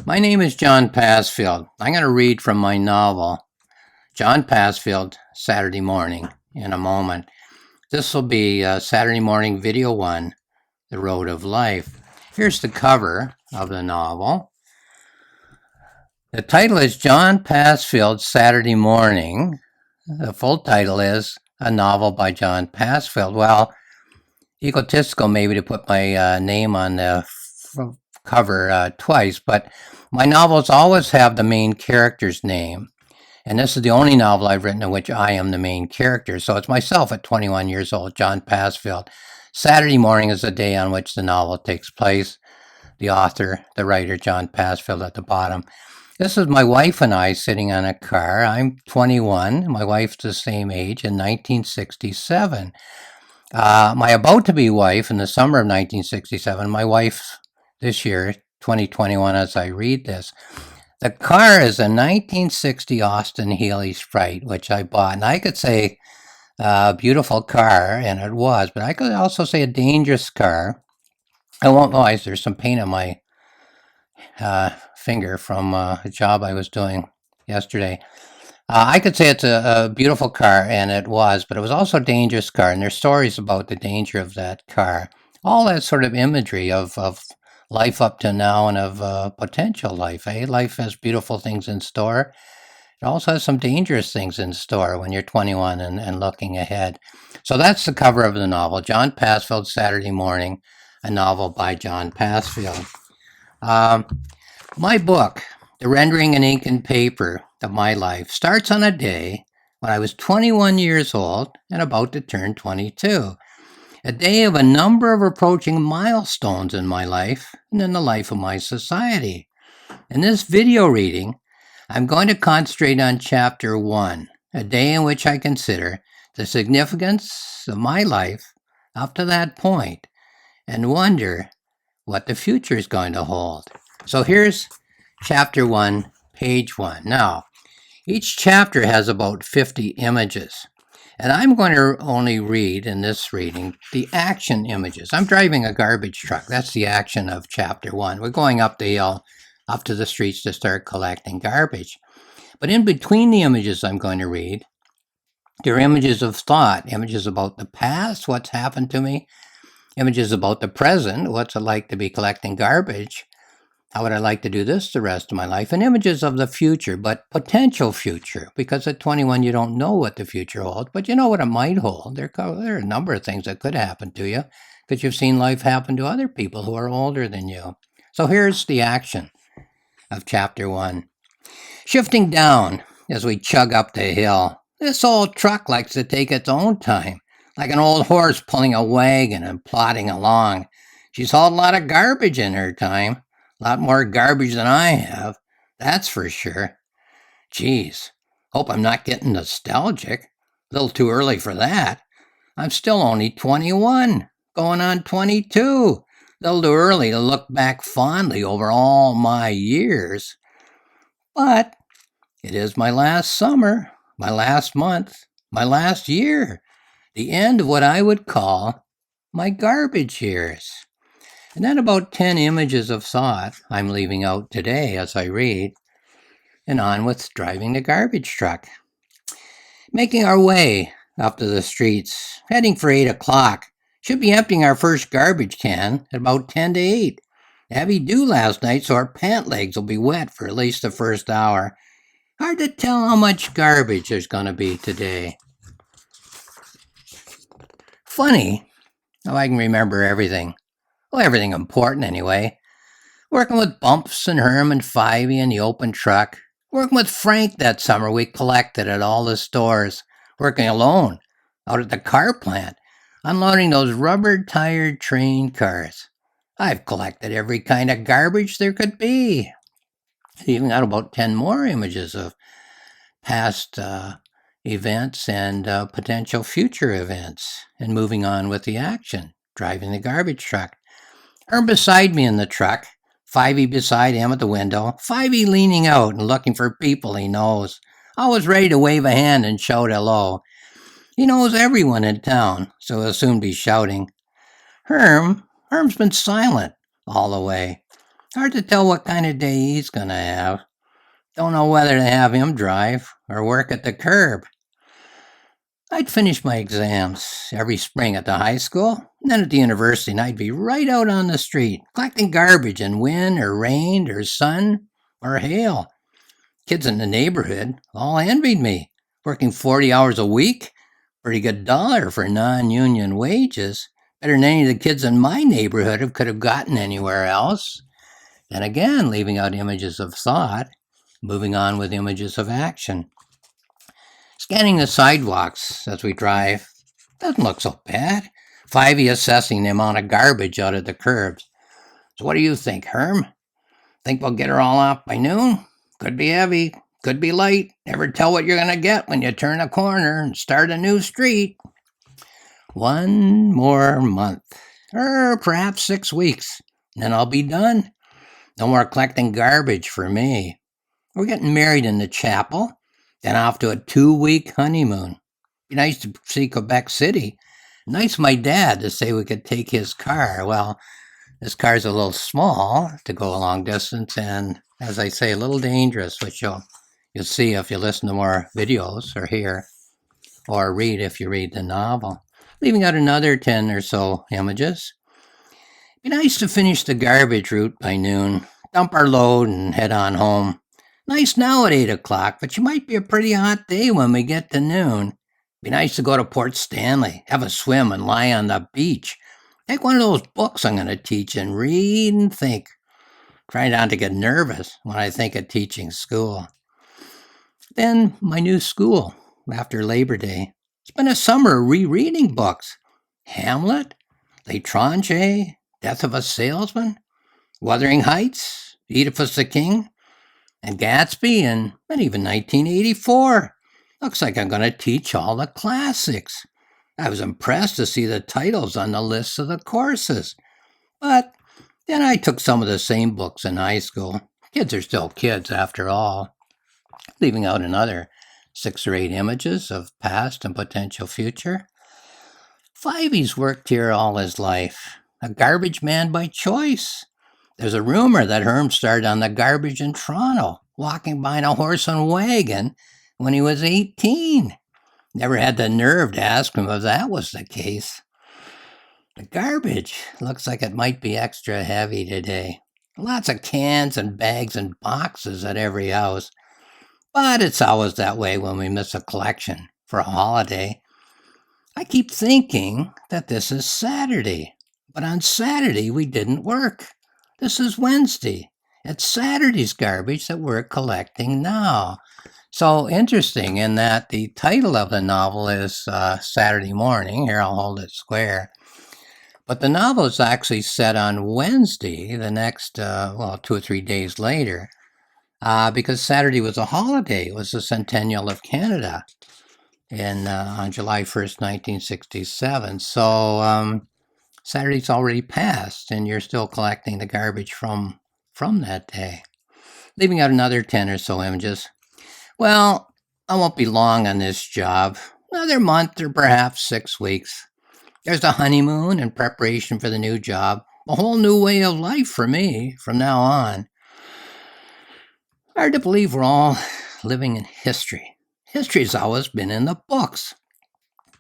My name is John Passfield. I'm going to read from my novel, John Passfield, Saturday Morning, in a moment. This will be Saturday Morning Video 1, The Road of Life. Here's the cover of the novel. The title is John Passfield, Saturday Morning. The full title is A Novel by John Passfield. Well, egotistical maybe to put my name on the cover twice, but my novels always have the main character's name. And this is the only novel I've written in which I am the main character. So it's myself at 21 years old, John Passfield. Saturday morning is the day on which the novel takes place. The author, the writer, John Passfield at the bottom. This is my wife and I sitting on a car. I'm 21. My wife's the same age in 1967. My about-to-be wife in the summer of 1967, my wife this year, 2021, as I read this. The car is a 1960 Austin Healey Sprite, which I bought. And I could say a beautiful car, and it was, but I could also say a dangerous car. I won't lie, there's some pain on my finger from a job I was doing yesterday. I could say it's a beautiful car, and it was, but it was also a dangerous car, and there's stories about the danger of that car. All that sort of imagery of life up to now and of potential life. Life has beautiful things in store. It also has some dangerous things in store when you're 21 and looking ahead. So that's the cover of the novel, John Passfield, Saturday Morning, a novel by John Passfield. My book, The Rendering in Ink and Paper of My Life, starts on a day when I was 21 years old and about to turn 22. A day of a number of approaching milestones in my life and in the life of my society. In this video reading, I'm going to concentrate on Chapter 1, a day in which I consider the significance of my life up to that point and wonder what the future is going to hold. So here's Chapter 1, Page 1. Now, each chapter has about 50 images. And I'm going to only read, in this reading, the action images. I'm driving a garbage truck. That's the action of Chapter 1. We're going up the hill, up to the streets to start collecting garbage. But in between the images I'm going to read, there are images of thought, images about the past, what's happened to me, images about the present, what's it like to be collecting garbage, how would I like to do this the rest of my life? And images of the future, but potential future, because at 21 you don't know what the future holds, but you know what it might hold. There are a number of things that could happen to you, because you've seen life happen to other people who are older than you. So here's the action of Chapter 1. Shifting down as we chug up the hill. This old truck likes to take its own time, like an old horse pulling a wagon and plodding along. She's hauled a lot of garbage in her time. A lot more garbage than I have, that's for sure. Geez, hope I'm not getting nostalgic. A little too early for that. I'm still only 21, going on 22. A little too early to look back fondly over all my years. But it is my last summer, my last month, my last year, the end of what I would call my garbage years. And then about 10 images of thought I'm leaving out today as I read, and on with driving the garbage truck. Making our way up to the streets, heading for 8 o'clock. Should be emptying our first garbage can at about 10 to 8. Heavy dew last night, so our pant legs will be wet for at least the first hour. Hard to tell how much garbage there's going to be today. Funny how I can remember everything. Well, everything important anyway. Working with Bumps and Herm and Fivey in the open truck. Working with Frank that summer we collected at all the stores. Working alone out at the car plant. Unloading those rubber-tired train cars. I've collected every kind of garbage there could be. I even got about 10 more images of past events and potential future events. And moving on with the action. Driving the garbage truck. Herm beside me in the truck, Fivey beside him at the window, Fivey leaning out and looking for people he knows, always ready to wave a hand and shout hello. He knows everyone in town, so he'll soon be shouting. Herm's been silent all the way. Hard to tell what kind of day he's going to have. Don't know whether to have him drive or work at the curb. I'd finish my exams every spring at the high school, and then at the university, and I'd be right out on the street, collecting garbage in wind or rain or sun or hail. Kids in the neighborhood all envied me, working 40 hours a week, pretty good dollar for non-union wages, better than any of the kids in my neighborhood who could have gotten anywhere else. And again, leaving out images of thought, moving on with images of action. Scanning the sidewalks as we drive doesn't look so bad. 5e assessing the amount of garbage out of the curbs. So what do you think, Herm? Think we'll get her all off by noon? Could be heavy, could be light. Never tell what you're going to get when you turn a corner and start a new street. 1 more month, or perhaps 6 weeks, and then I'll be done. No more collecting garbage for me. We're getting married in the chapel, then off to a 2-week honeymoon. Be nice to see Quebec City. Nice of my dad to say we could take his car. Well, this car's a little small to go a long distance, and as I say, a little dangerous, which you'll see if you listen to more videos or hear, or read if you read the novel. Leaving out another 10 or so images. Be nice to finish the garbage route by noon, dump our load and head on home. Nice now at 8 o'clock, but you might be a pretty hot day when we get to noon. Be nice to go to Port Stanley, have a swim and lie on the beach. Take one of those books I'm going to teach and read and think. Try not to get nervous when I think of teaching school. Then my new school after Labor Day. It's been a summer rereading books. Hamlet, L'Étranger, Death of a Salesman, Wuthering Heights, Oedipus the King, and Gatsby, and even 1984. Looks like I'm going to teach all the classics. I was impressed to see the titles on the lists of the courses. But then I took some of the same books in high school. Kids are still kids after all. Leaving out another 6 or 8 images of past and potential future. 5e's worked here all his life. A garbage man by choice. There's a rumor that Herm started on the garbage in Toronto, walking behind a horse and wagon when he was 18. Never had the nerve to ask him if that was the case. The garbage looks like it might be extra heavy today. Lots of cans and bags and boxes at every house. But it's always that way when we miss a collection for a holiday. I keep thinking that this is Saturday, but on Saturday we didn't work. This is Wednesday. It's Saturday's garbage that we're collecting now. So interesting in that the title of the novel is Saturday Morning. Here, I'll hold it square. But the novel is actually set on Wednesday, the next, 2 or 3 days later, because Saturday was a holiday. It was the centennial of Canada on July 1st, 1967. So Saturday's already passed, and you're still collecting the garbage from that day. Leaving out another 10 or so images. Well, I won't be long on this job. Another month or perhaps 6 weeks. There's the honeymoon and preparation for the new job. A whole new way of life for me from now on. Hard to believe we're all living in history. History's always been in the books.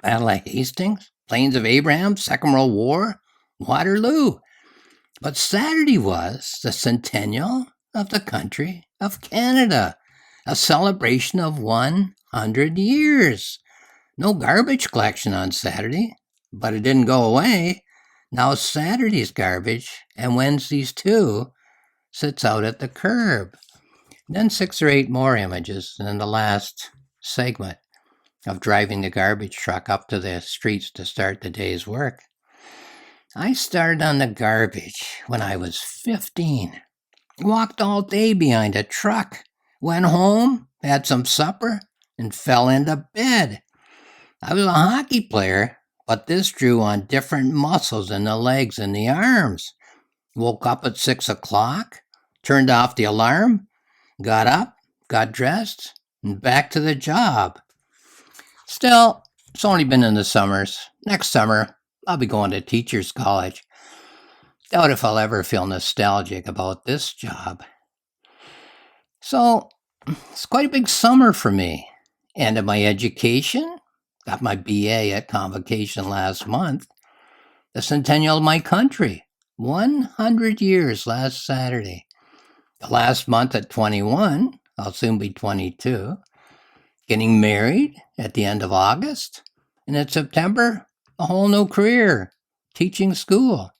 Battle of Hastings, Plains of Abraham, Second World War, Waterloo. But Saturday was the centennial of the country of Canada. A celebration of 100 years. No garbage collection on Saturday, but it didn't go away. Now Saturday's garbage, and Wednesday's too, sits out at the curb. Then 6 or 8 more images, and then the last segment of driving the garbage truck up to the streets to start the day's work. I started on the garbage when I was 15. Walked all day behind a truck. Went home, had some supper, and fell into bed. I was a hockey player, but this drew on different muscles in the legs and the arms. Woke up at 6 o'clock, turned off the alarm, got up, got dressed, and back to the job. Still, it's only been in the summers. Next summer, I'll be going to teacher's college. Doubt if I'll ever feel nostalgic about this job. So, it's quite a big summer for me. End of my education. Got my BA at convocation last month. The centennial of my country. 100 years last Saturday. The last month at 21. I'll soon be 22. Getting married at the end of August. And in September, a whole new career. Teaching school.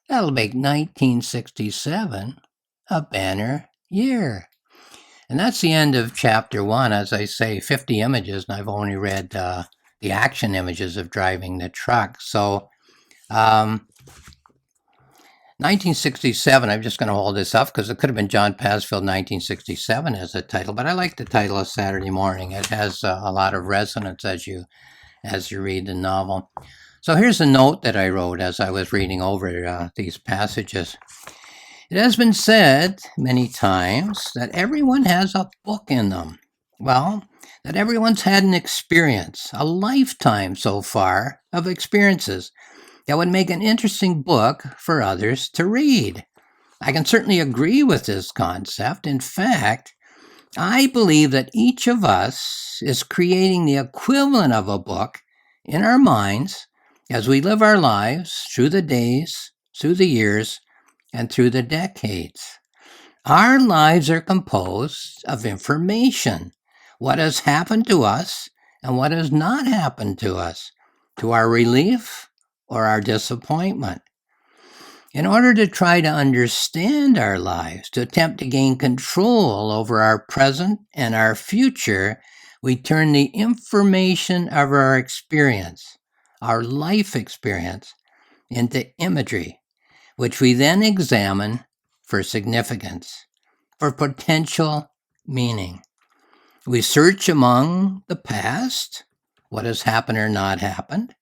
That'll make 1967 a banner year. And that's the end of chapter 1. As I say, 50 images, and I've only read the action images of driving the truck. So, 1967, I'm just going to hold this up because it could have been John Passfield 1967 as the title, but I like the title of Saturday Morning. It has a lot of resonance as you read the novel. So here's a note that I wrote as I was reading over these passages. It has been said many times that everyone has a book in them. Well, that everyone's had an experience, a lifetime so far of experiences that would make an interesting book for others to read. I can certainly agree with this concept. In fact, I believe that each of us is creating the equivalent of a book in our minds as we live our lives through the days, through the years, and through the decades. Our lives are composed of information, what has happened to us and what has not happened to us, to our relief or our disappointment. In order to try to understand our lives, to attempt to gain control over our present and our future, we turn the information of our experience, our life experience, into imagery, which we then examine for significance, for potential meaning. We search among the past, what has happened or not happened,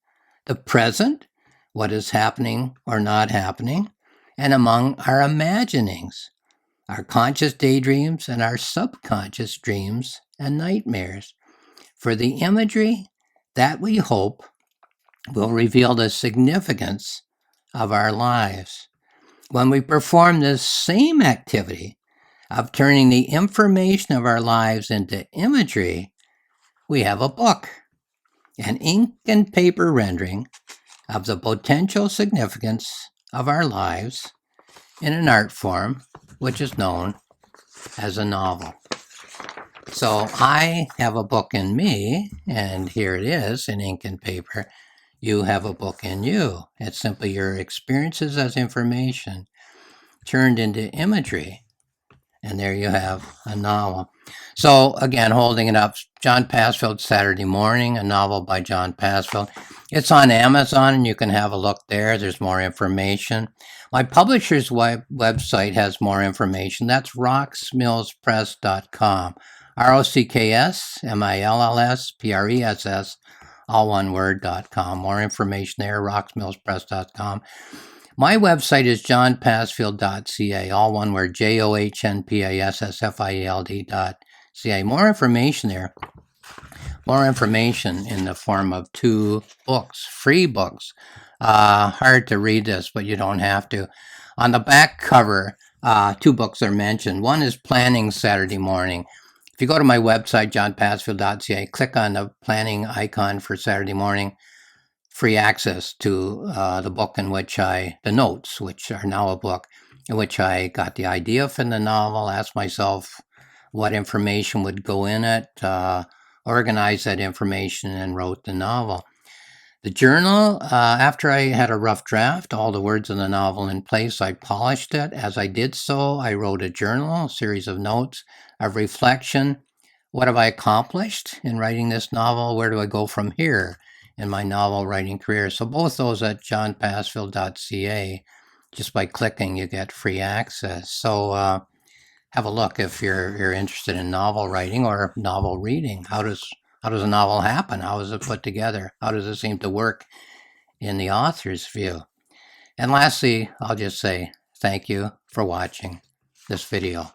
the present, what is happening or not happening, and among our imaginings, our conscious daydreams and our subconscious dreams and nightmares, for the imagery that we hope will reveal the significance of our lives. When we perform this same activity of turning the information of our lives into imagery, we have a book, an ink and paper rendering of the potential significance of our lives in an art form which is known as a novel. So I have a book in me, and here it is in ink and paper. You have a book in you. It's simply your experiences as information turned into imagery, and there you have a novel. So again, holding it up, John Passfield, Saturday Morning, a novel by John Passfield. It's on Amazon, and you can have a look there. There's more information. My publisher's website has more information. That's rocksmillspress.com. ROCKSMILLSPRESS, all one word.com. More information there, rocksmillspress.com. My website is johnpassfield.ca, all one word, johnpassfield.ca. More information there. More information in the form of 2 books, free books. Hard to read this, but you don't have to. On the back cover, 2 books are mentioned. One is Planning Saturday Morning. If you go to my website, johnpassfield.ca, click on the planning icon for Saturday morning, free access to the book in which the notes, which are now a book, in which I got the idea from the novel, asked myself what information would go in it, organized that information, and wrote the novel. The journal, after I had a rough draft, all the words in the novel in place, I polished it. As I did so, I wrote a journal, a series of notes of reflection. What have I accomplished in writing this novel? Where do I go from here in my novel writing career? So both those at johnpassfield.ca. Just by clicking, you get free access. So have a look if you're interested in novel writing or novel reading. How does a novel happen? How is it put together? How does it seem to work in the author's view? And lastly, I'll just say thank you for watching this video.